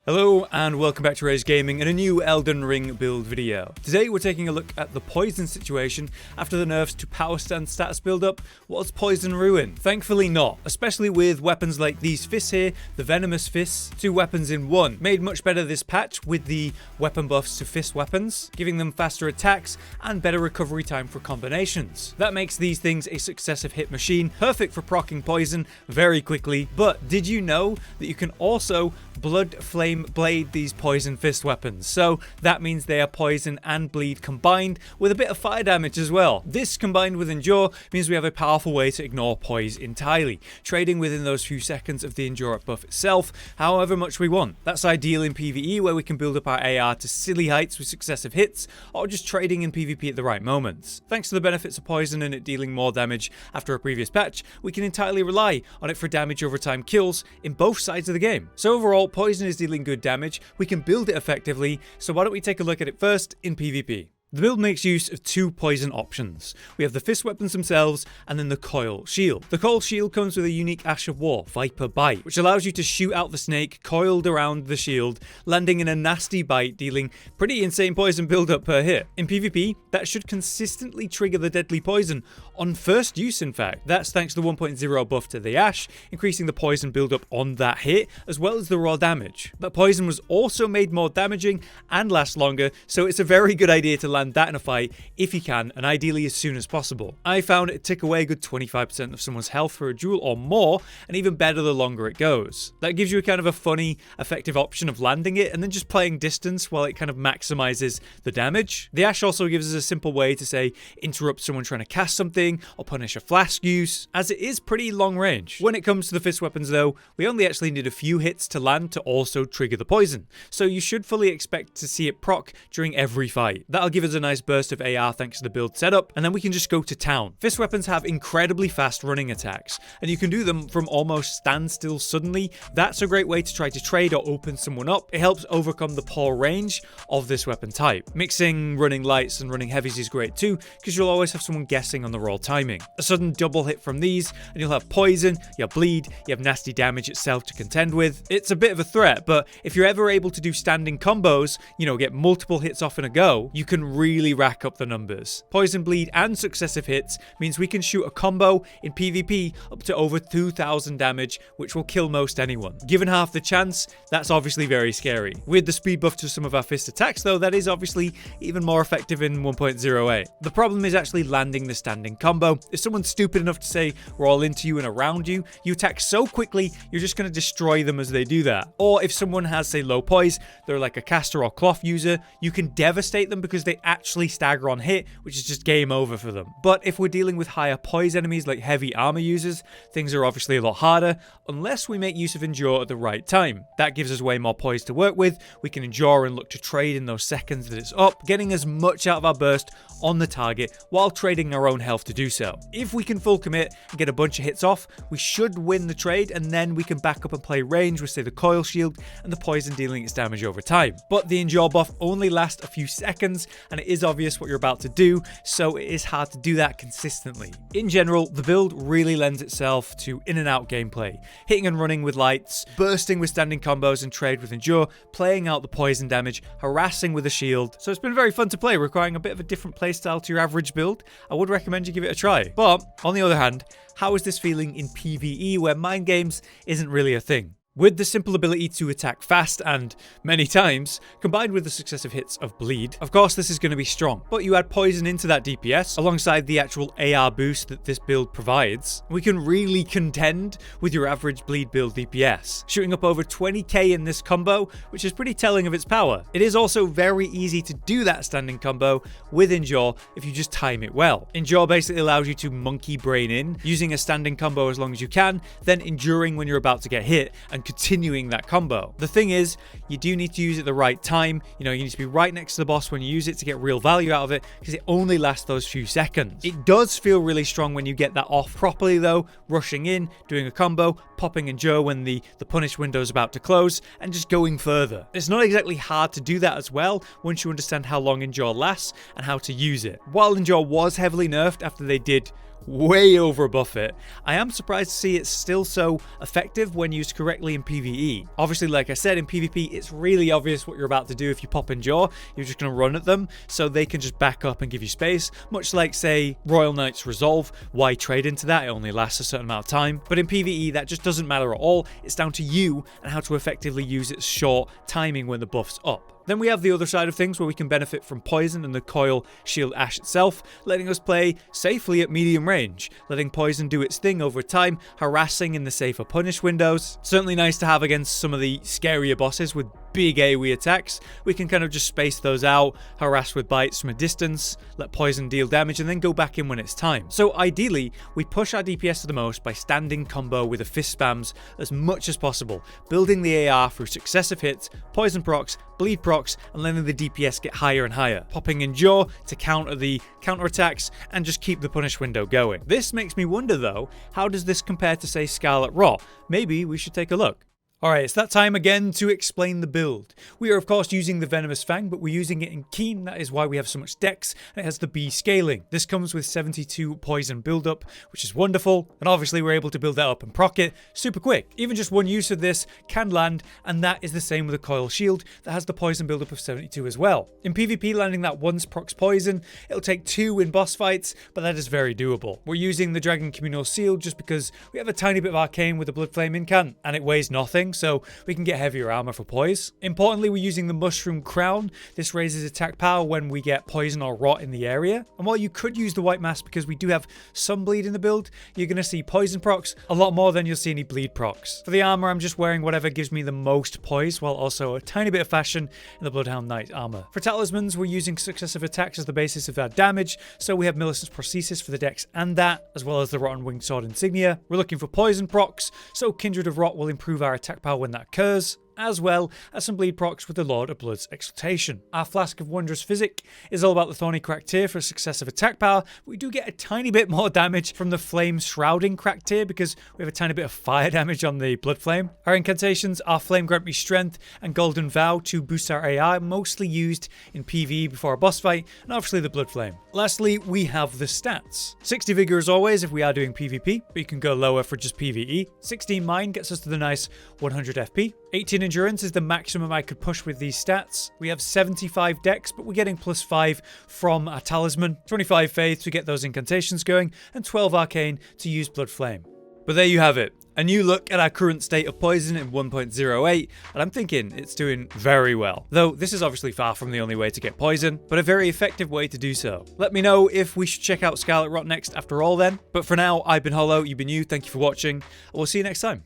Hello and welcome back to Rage Gaming and a new Elden Ring build video. Today we're taking a look at the poison situation after the nerfs to power stand status build up. Was poison ruined? Thankfully not, especially with weapons like these fists here, the Venomous fists, 2 weapons in 1. Made much better this patch with the weapon buffs to fist weapons, giving them faster attacks and better recovery time for combinations. That makes these things a successive hit machine, perfect for proccing poison very quickly. But did you know that you can also Bloodflame blade these poison fist weapons? So that means they are poison and bleed combined with a bit of fire damage as well. This combined with endure means we have a powerful way to ignore poise entirely, trading within those few seconds of the endure buff itself however much we want. That's ideal in PvE where we can build up our AR to silly heights with successive hits, or just trading in PvP at the right moments. Thanks to the benefits of poison and it dealing more damage after a previous patch, we can entirely rely on it for damage over time kills in both sides of the game. So overall, poison is dealing good damage, we can build it effectively, so why don't we take a look at it first in PvP. The build makes use of 2 poison options. We have the fist weapons themselves and then the Coil shield. The Coil shield comes with a unique Ash of War, Viper Bite, which allows you to shoot out the snake coiled around the shield, landing in a nasty bite, dealing pretty insane poison build-up per hit. In PvP, that should consistently trigger the deadly poison on first use in fact. That's thanks to the 1.0 buff to the Ash, increasing the poison build-up on that hit, as well as the raw damage. But poison was also made more damaging and lasts longer, so it's a very good idea to land that in a fight if you can, and ideally as soon as possible. I found it tick away a good 25% of someone's health for a duel or more, and even better the longer it goes. That gives you a kind of a funny, effective option of landing it and then just playing distance while it kind of maximizes the damage. The Ash also gives us a simple way to say interrupt someone trying to cast something or punish a flask use, as it is pretty long range. When it comes to the fist weapons though, we only actually need a few hits to land to also trigger the poison, so you should fully expect to see it proc during every fight. That'll give us a nice burst of AR thanks to the build setup, and then we can just go to town. Fist weapons have incredibly fast running attacks, and you can do them from almost standstill suddenly. That's a great way to try to trade or open someone up. It helps overcome the poor range of this weapon type. Mixing running lights and running heavies is great too, because you'll always have someone guessing on the roll timing. A sudden double hit from these, and you'll have poison, you have bleed, you have nasty damage itself to contend with. It's a bit of a threat, but if you're ever able to do standing combos, get multiple hits off in a go, you can really rack up the numbers. Poison, bleed, and successive hits means we can shoot a combo in PvP up to over 2,000 damage, which will kill most anyone. Given half the chance, that's obviously very scary. With the speed buff to some of our fist attacks though, that is obviously even more effective in 1.08. The problem is actually landing the standing combo. If someone's stupid enough to say roll into you and around you, you attack so quickly, you're just going to destroy them as they do that. Or if someone has, say, low poise, they're like a caster or cloth user, you can devastate them because they actually stagger on hit, which is just game over for them. But if we're dealing with higher poise enemies like heavy armor users, things are obviously a lot harder, unless we make use of endure at the right time. That gives us way more poise to work with. We can endure and look to trade in those seconds that it's up, getting as much out of our burst on the target while trading our own health to do so. If we can full commit and get a bunch of hits off, we should win the trade, and then we can back up and play range with, say, the Coil shield and the poison dealing its damage over time. But the endure buff only lasts a few seconds, and it is obvious what you're about to do, so it is hard to do that consistently. In general, the build really lends itself to in and out gameplay, hitting and running with lights, bursting with standing combos and trade with endure, playing out the poison damage, harassing with a shield. So it's been very fun to play, requiring a bit of a different playstyle to your average build. I would recommend you give it a try. But on the other hand, how is this feeling in PvE where mind games isn't really a thing? With the simple ability to attack fast and many times, combined with the successive hits of bleed, of course this is going to be strong. But you add poison into that DPS, alongside the actual AR boost that this build provides, we can really contend with your average bleed build DPS, shooting up over 20k in this combo, which is pretty telling of its power. It is also very easy to do that standing combo with endure if you just time it well. Endure basically allows you to monkey brain in, using a standing combo as long as you can, then enduring when you're about to get hit, and continuing that combo. The thing is, you do need to use it at the right time. You need to be right next to the boss when you use it to get real value out of it, because it only lasts those few seconds. It does feel really strong when you get that off properly though, rushing in, doing a combo, popping endure when the punish window is about to close, and just going further. It's not exactly hard to do that as well once you understand how long endure lasts and how to use it. While endure was heavily nerfed after they did way over buff it. I am surprised to see it's still so effective when used correctly in PvE. Obviously, like I said, in PvP, it's really obvious what you're about to do. If you pop in jaw, you're just going to run at them, so they can just back up and give you space, much like, say, Royal Knight's Resolve. Why trade into that? It only lasts a certain amount of time. But in PvE, that just doesn't matter at all. It's down to you and how to effectively use its short timing when the buff's up. Then we have the other side of things where we can benefit from poison and the Coil shield ash itself, letting us play safely at medium range, letting poison do its thing over time, harassing in the safer punish windows. Certainly nice to have against some of the scarier bosses with big AoE attacks. We can kind of just space those out, harass with bites from a distance, let poison deal damage, and then go back in when it's time. So ideally, we push our DPS to the most by standing combo with the fist spams as much as possible, building the AR through successive hits, poison procs, bleed procs, and letting the DPS get higher and higher, popping in jaw to counter the counterattacks and just keep the punish window going. This makes me wonder though, how does this compare to, say, Scarlet Rot? Maybe we should take a look. Alright, it's that time again to explain the build. We are of course using the Venomous Fang, but we're using it in Keen. That is why we have so much dex, and it has the B scaling. This comes with 72 poison build-up, which is wonderful, and obviously we're able to build that up and proc it super quick. Even just one use of this can land, and that is the same with the Coil shield that has the poison build-up of 72 as well. In PvP, landing that once procs poison, it'll take 2 in boss fights, but that is very doable. We're using the Dragon Communal Shield just because we have a tiny bit of arcane with the Bloodflame incant, and it weighs nothing, so we can get heavier armor for poise. Importantly, we're using the Mushroom Crown. This raises attack power when we get poison or rot in the area. And while you could use the White Mask because we do have some bleed in the build, you're going to see poison procs a lot more than you'll see any bleed procs. For the armor, I'm just wearing whatever gives me the most poise, while also a tiny bit of fashion in the Bloodhound Knight armor. For talismans, we're using successive attacks as the basis of our damage, so we have Millicent's Prosthesis for the dex and that, as well as the Rotten Winged Sword insignia. We're looking for poison procs, so Kindred of Rot will improve our attack power when that occurs, as well as some bleed procs with the Lord of Blood's Exultation. Our Flask of Wondrous Physic is all about the Thorny Cracked Tear for successive attack power, but we do get a tiny bit more damage from the Flame Shrouding Cracked Tear because we have a tiny bit of fire damage on the Bloodflame. Our incantations are Flame Grant Me Strength and Golden Vow to boost our AI, mostly used in PvE before a boss fight, and obviously the Bloodflame. Lastly, we have the stats. 60 Vigor as always if we are doing PvP, but you can go lower for just PvE. 16 Mind gets us to the nice 100 FP. 18 Endurance is the maximum I could push with these stats. We have 75 Dex, but we're getting +5 from our Talisman. 25 Faith to get those incantations going, and 12 Arcane to use Bloodflame. But there you have it. A new look at our current state of poison in 1.08, and I'm thinking it's doing very well. Though this is obviously far from the only way to get poison, but a very effective way to do so. Let me know if we should check out Scarlet Rot next after all then. But for now, I've been Hollow, you've been you, thank you for watching, and we'll see you next time.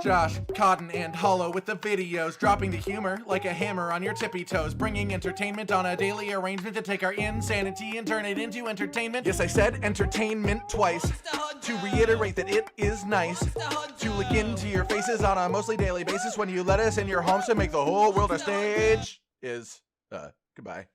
Josh, Cotton, and Hollow with the videos, dropping the humor like a hammer on your tippy toes, bringing entertainment on a daily arrangement to take our insanity and turn it into entertainment. Yes, I said entertainment twice, to reiterate that it is nice to look into your faces on a mostly daily basis when you let us in your homes to make the whole world a stage. Goodbye.